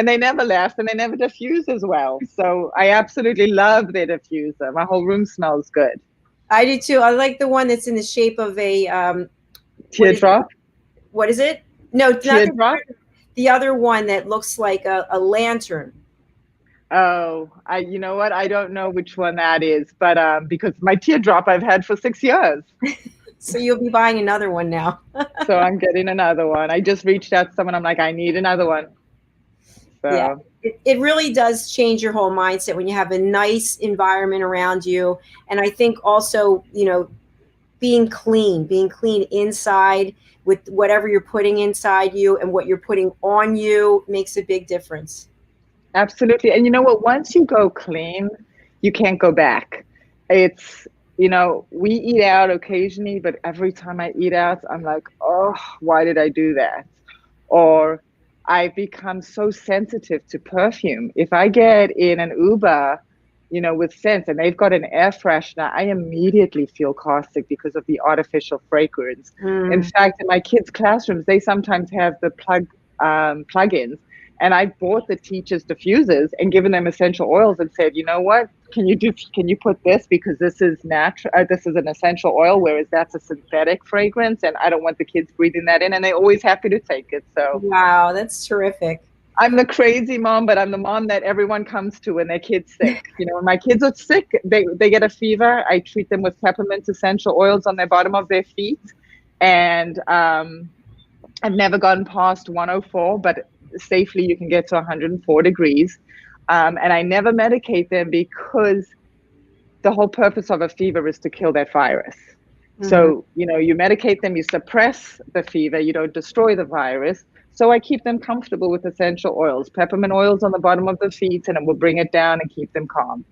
they never last, and they never diffuse as well. So I absolutely love their diffuser. My whole room smells good. I do too. I like the one that's in the shape of a teardrop. What is it? No, it's not the other one that looks like a lantern. Oh, you know what? I don't know which one that is, but because my teardrop I've had for 6 years. So you'll be buying another one now. So I'm getting another one. I just reached out to someone. I'm like, I need another one. So. Yeah, it really does change your whole mindset when you have a nice environment around you. And I think also, being clean inside with whatever you're putting inside you and what you're putting on you makes a big difference. Absolutely. And you know what? Once you go clean, you can't go back. It's, we eat out occasionally, but every time I eat out, I'm like, oh, why did I do that? Or I've become so sensitive to perfume. If I get in an Uber, with scents, and they've got an air freshener, I immediately feel caustic because of the artificial fragrance. In fact, in my kids' classrooms, they sometimes have the plug-ins, and I bought the teachers diffusers and given them essential oils and said, you know what, can you put this, because this is natural, this is an essential oil, whereas that's a synthetic fragrance, and I don't want the kids breathing that in, and they're always happy to take it. So wow, that's terrific. I'm the crazy mom, but I'm the mom that everyone comes to when their kid's sick. When my kids are sick, they get a fever, I treat them with peppermint essential oils on the bottom of their feet. And I've never gotten past 104, but safely you can get to 104 degrees. And I never medicate them because the whole purpose of a fever is to kill that virus. So, you medicate them, you suppress the fever, you don't destroy the virus. So I keep them comfortable with essential oils, peppermint oils on the bottom of the feet, and it will bring it down and keep them calm.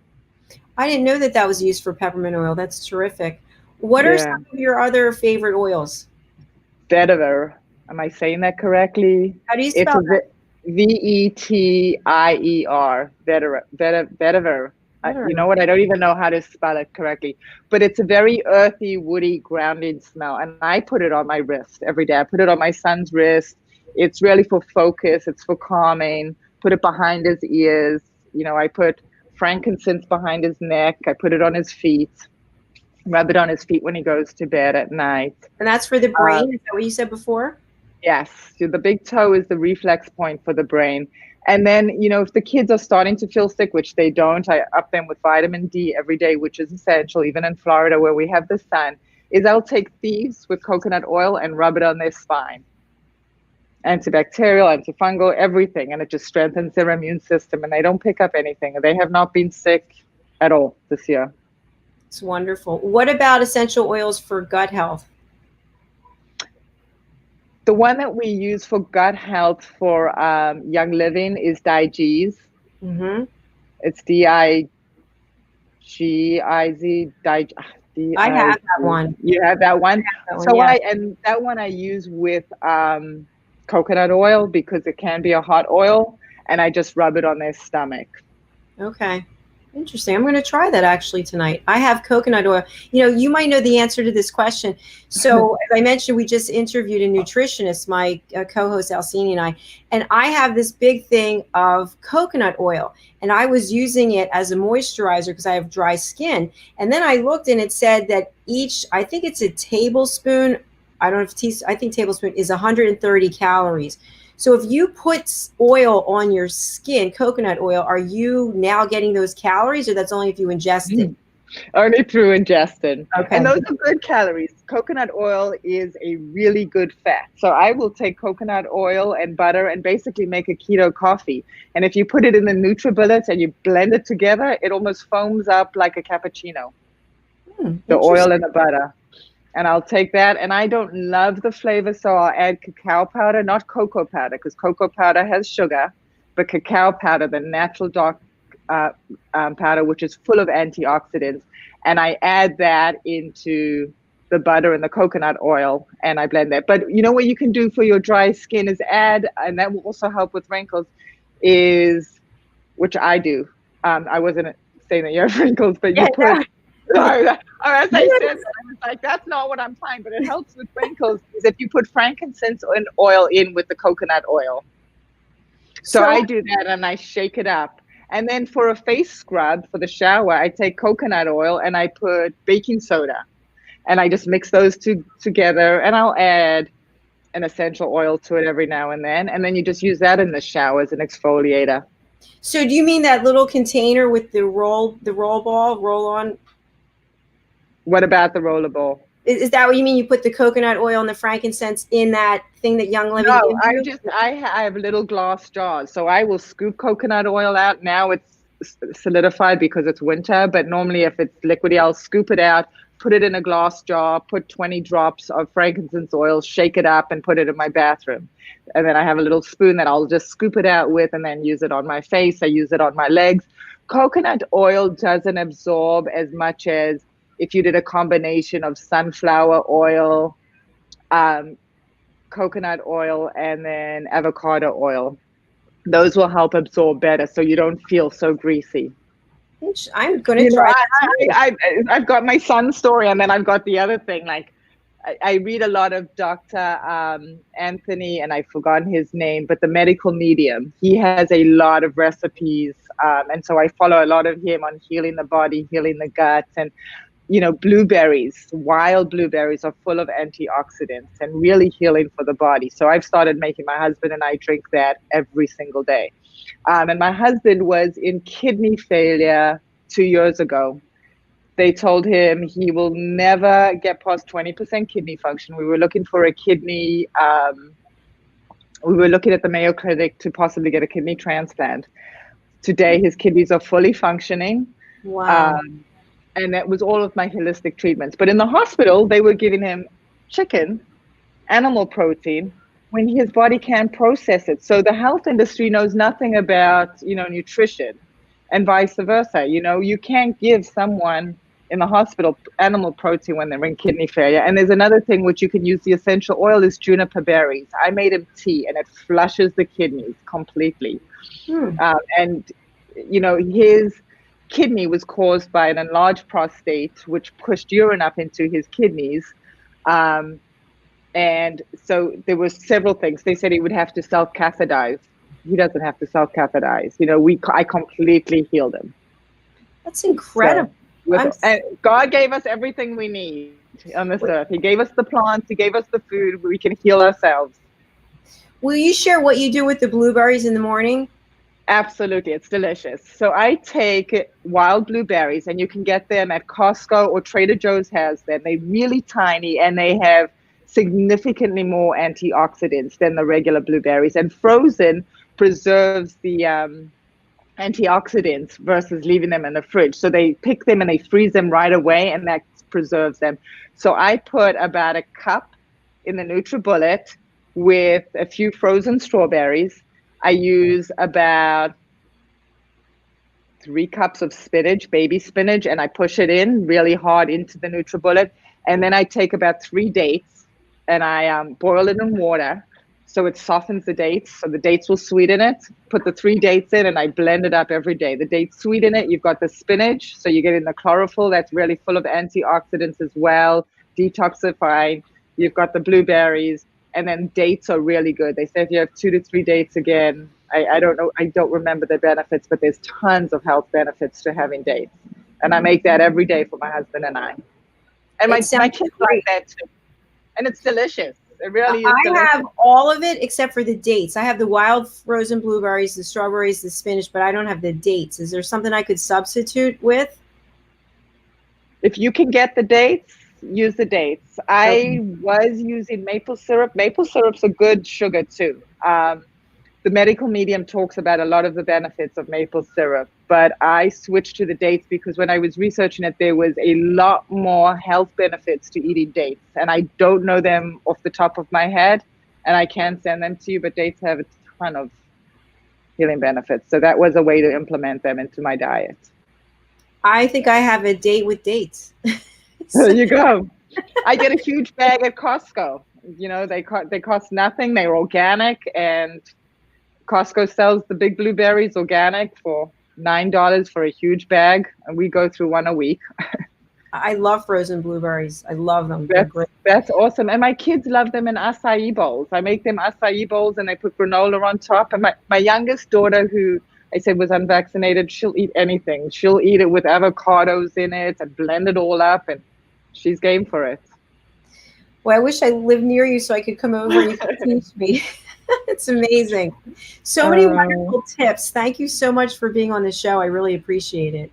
I didn't know that was used for peppermint oil. That's terrific. What are some of your other favorite oils? Vetiver. Am I saying that correctly? How do you spell that? Vetier. Vetiver. You know what? I don't even know how to spell it correctly, but it's a very earthy, woody, grounding smell. And I put it on my wrist every day. I put it on my son's wrist. It's really for focus. It's for calming. Put it behind his ears. I put frankincense behind his neck. I put it on his feet. Rub it on his feet when he goes to bed at night. And that's for the brain? Is that what you said before? Yes. So the big toe is the reflex point for the brain. And then, if the kids are starting to feel sick, which they don't, I up them with vitamin D every day, which is essential, even in Florida where we have the sun, is I'll take thieves with coconut oil and rub it on their spine. Antibacterial, antifungal, everything. And it just strengthens their immune system, and they don't pick up anything. They have not been sick at all this year. It's wonderful. What about essential oils for gut health? The one that we use for gut health for Young Living is Digest. It's Digiz. I have that one. You have that one? That one I use with coconut oil because it can be a hot oil, and I just rub it on their stomach. Okay. Interesting. I'm going to try that actually tonight. I have coconut oil. You might know the answer to this question. So as I mentioned, we just interviewed a nutritionist, my co-host Alcini and I have this big thing of coconut oil, and I was using it as a moisturizer because I have dry skin. And then I looked and it said that I think it's a tablespoon. I think tablespoon is 130 calories. So if you put oil on your skin, coconut oil, are you now getting those calories, or that's only if you ingest it? Only through ingestion. Okay. And those are good calories. Coconut oil is a really good fat. So I will take coconut oil and butter and basically make a keto coffee. And if you put it in the NutriBullets and you blend it together, it almost foams up like a cappuccino. The oil and the butter. And I'll take that. And I don't love the flavor, so I'll add cacao powder, not cocoa powder, because cocoa powder has sugar, but cacao powder, the natural dark powder, which is full of antioxidants, and I add that into the butter and the coconut oil, and I blend that. But you know what you can do for your dry skin is add, and that will also help with wrinkles, is, which I do. I wasn't saying that you have wrinkles, but you put, as I said, I was like, that's not what I'm trying, but it helps with wrinkles, is if you put frankincense and oil in with the coconut oil. So I do that and I shake it up. And then for a face scrub for the shower, I take coconut oil and I put baking soda, and I just mix those two together, and I'll add an essential oil to it every now and then. And then you just use that in the shower as an exfoliator. So do you mean that little container with the roll on? What about the roller ball? Is that what you mean? You put the coconut oil and the frankincense in that thing that Young Living? No, I have little glass jars. So I will scoop coconut oil out. Now it's solidified because it's winter, but normally if it's liquidy, I'll scoop it out, put it in a glass jar, put 20 drops of frankincense oil, shake it up, and put it in my bathroom. And then I have a little spoon that I'll just scoop it out with and then use it on my face. I use it on my legs. Coconut oil doesn't absorb as much as if you did a combination of sunflower oil, coconut oil, and then avocado oil. Those will help absorb better so you don't feel so greasy. I'm going to try. I've got my son's story, and then I've got the other thing. Like, I read a lot of Dr. Anthony, and I've forgotten his name, but the medical medium. He has a lot of recipes, and so I follow a lot of him on healing the body, healing the gut, and blueberries, wild blueberries are full of antioxidants and really healing for the body. So I've started making my husband and I drink that every single day. And my husband was in kidney failure 2 years ago. They told him he will never get past 20% kidney function. We were looking for a kidney, we were looking at the Mayo Clinic to possibly get a kidney transplant. Today, his kidneys are fully functioning. Wow. And that was all of my holistic treatments. But in the hospital, they were giving him chicken, animal protein, when his body can't process it. So the health industry knows nothing about, nutrition, and vice versa. You can't give someone in the hospital animal protein when they're in kidney failure. And there's another thing which you can use the essential oil is juniper berries. I made him tea, and it flushes the kidneys completely. And his kidney was caused by an enlarged prostate, which pushed urine up into his kidneys. And so there were several things. They said he would have to self-catheterize. He doesn't have to self-catheterize. I completely healed him. That's incredible. And God gave us everything we need on this earth. He gave us the plants. He gave us the food. We can heal ourselves. Will you share what you do with the blueberries in the morning? Absolutely. It's delicious. So I take wild blueberries, and you can get them at Costco or Trader Joe's has them. They're really tiny, and they have significantly more antioxidants than the regular blueberries. And frozen preserves the antioxidants versus leaving them in the fridge. So they pick them and they freeze them right away, and that preserves them. So I put about a cup in the NutriBullet with a few frozen strawberries. I use about 3 cups of spinach, baby spinach, and I push it in really hard into the NutriBullet. And then I take about 3 dates and I boil it in water so it softens the dates. So the dates will sweeten it. Put the 3 dates in and I blend it up every day. The dates sweeten it. You've got the spinach, so you get in the chlorophyll that's really full of antioxidants as well, detoxifying. You've got the blueberries. And then dates are really good. They say if you have 2 to 3 dates, again, I don't know, I don't remember the benefits, but there's tons of health benefits to having dates. And I make that every day for my husband and I. And my kids like that too. And it's delicious. It really is. I have all of it except for the dates. I have the wild frozen blueberries, the strawberries, the spinach, but I don't have the dates. Is there something I could substitute with? If you can get the dates, use the dates. I was using maple syrup. Maple syrup's a good sugar too. The medical medium talks about a lot of the benefits of maple syrup, but I switched to the dates because when I was researching it, there was a lot more health benefits to eating dates. And I don't know them off the top of my head, and I can send them to you, but dates have a ton of healing benefits. So that was a way to implement them into my diet. I think I have a date with dates. There you go. I get a huge bag at Costco. You know, they cost nothing. They're organic, and Costco sells the big blueberries organic for $9 for a huge bag, and we go through one a week. I love frozen blueberries. I love them. That's awesome. And my kids love them in acai bowls. I make them acai bowls, and I put granola on top. And my youngest daughter, who I said was unvaccinated, she'll eat anything. She'll eat it with avocados in it and blend it all up, and she's game for it. Well, I wish I lived near you so I could come over and you could teach me. It's amazing. So many wonderful tips. Thank you so much for being on the show. I really appreciate it.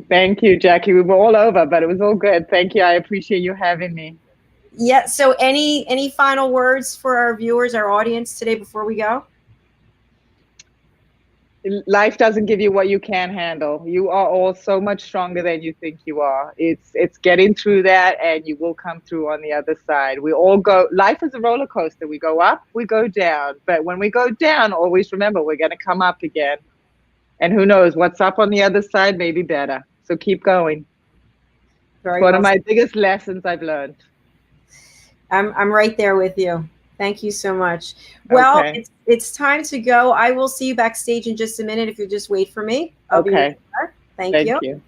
Thank you, Jackie. We were all over, but it was all good. Thank you. I appreciate you having me. Yeah. So any final words for our viewers, our audience today before we go? Life doesn't give you what you can't handle. You are all so much stronger than you think you are. It's getting through that, and you will come through on the other side. We all go, life is a roller coaster. We go up, we go down. But when we go down, always remember we're going to come up again. And who knows, what's up on the other side may be better. So keep going. It's one of my biggest lessons I've learned. I'm right there with you. Thank you so much. Well, it's time to go. I will see you backstage in just a minute if you'll just wait for me. I'll be right there. Thank you.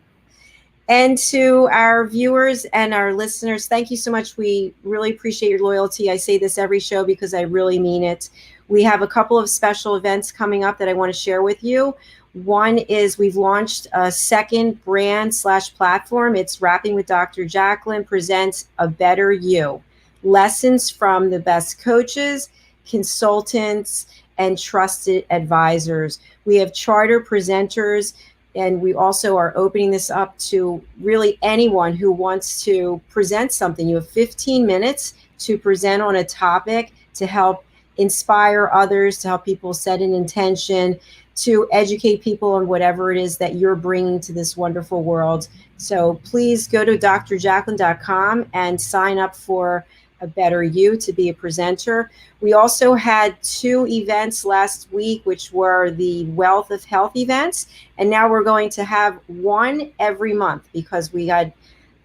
And to our viewers and our listeners, thank you so much. We really appreciate your loyalty. I say this every show because I really mean it. We have a couple of special events coming up that I want to share with you. One is we've launched a second brand/platform. It's Rapping with Dr. Jacalyn presents A Better You. Lessons from the best coaches, consultants, and trusted advisors. We have charter presenters, and we also are opening this up to really anyone who wants to present something. You have 15 minutes to present on a topic to help inspire others, to help people set an intention, to educate people on whatever it is that you're bringing to this wonderful world. So please go to drjacalyn.com and sign up for A Better You to be a presenter. We also had 2 events last week, which were the Wealth of Health events. And now we're going to have one every month because we had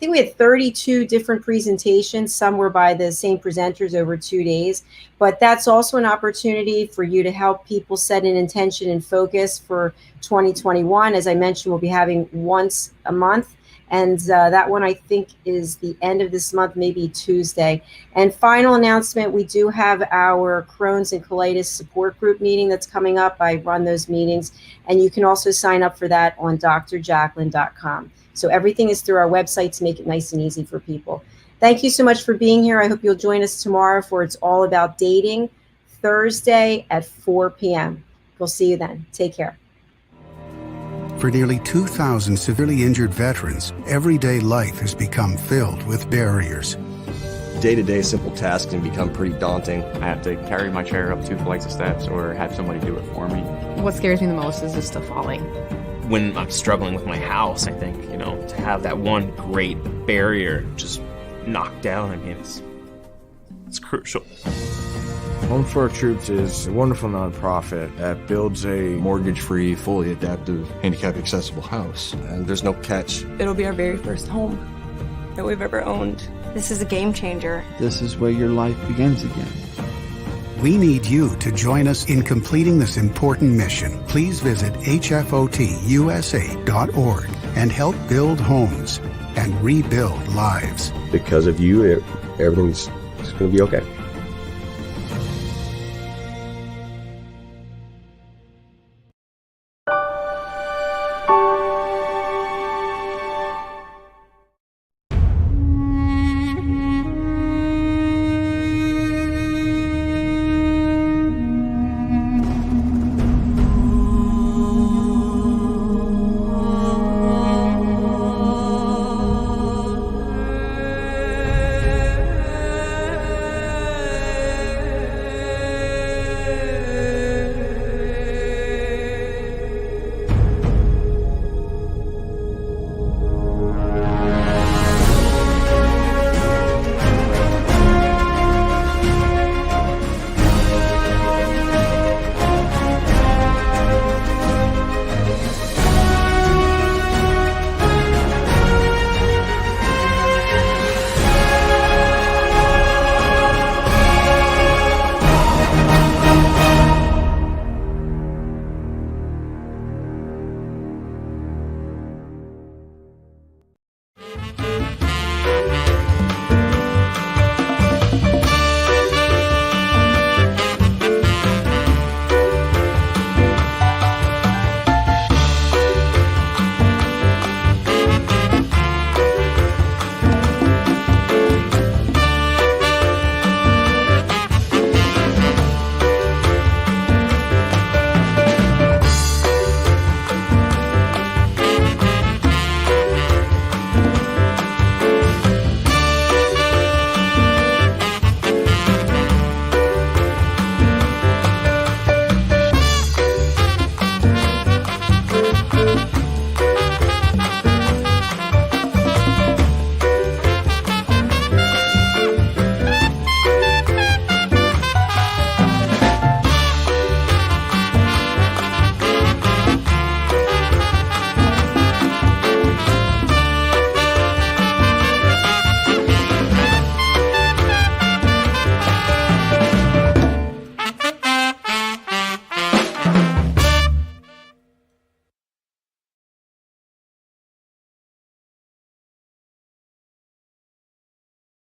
32 different presentations. Some were by the same presenters over 2 days, but that's also an opportunity for you to help people set an intention and focus for 2021. As I mentioned, we'll be having once a month. And that one, I think, is the end of this month, maybe Tuesday. And final announcement, we do have our Crohn's and colitis support group meeting that's coming up. I run those meetings. And you can also sign up for that on drjacalyn.com. So everything is through our website to make it nice and easy for people. Thank you so much for being here. I hope you'll join us tomorrow for It's All About Dating, Thursday at 4 p.m. We'll see you then. Take care. For nearly 2,000 severely injured veterans, everyday life has become filled with barriers. Day-to-day simple tasks can become pretty daunting. I have to carry my chair up 2 flights of steps or have somebody do it for me. What scares me the most is just the falling. When I'm struggling with my house, I think, to have that one great barrier just knocked down, it's crucial. Home for Our Troops is a wonderful nonprofit that builds a mortgage-free, fully adaptive, handicap-accessible house. And there's no catch. It'll be our very first home that we've ever owned. This is a game changer. This is where your life begins again. We need you to join us in completing this important mission. Please visit hfotusa.org and help build homes and rebuild lives. Because of you, everything's going to be okay.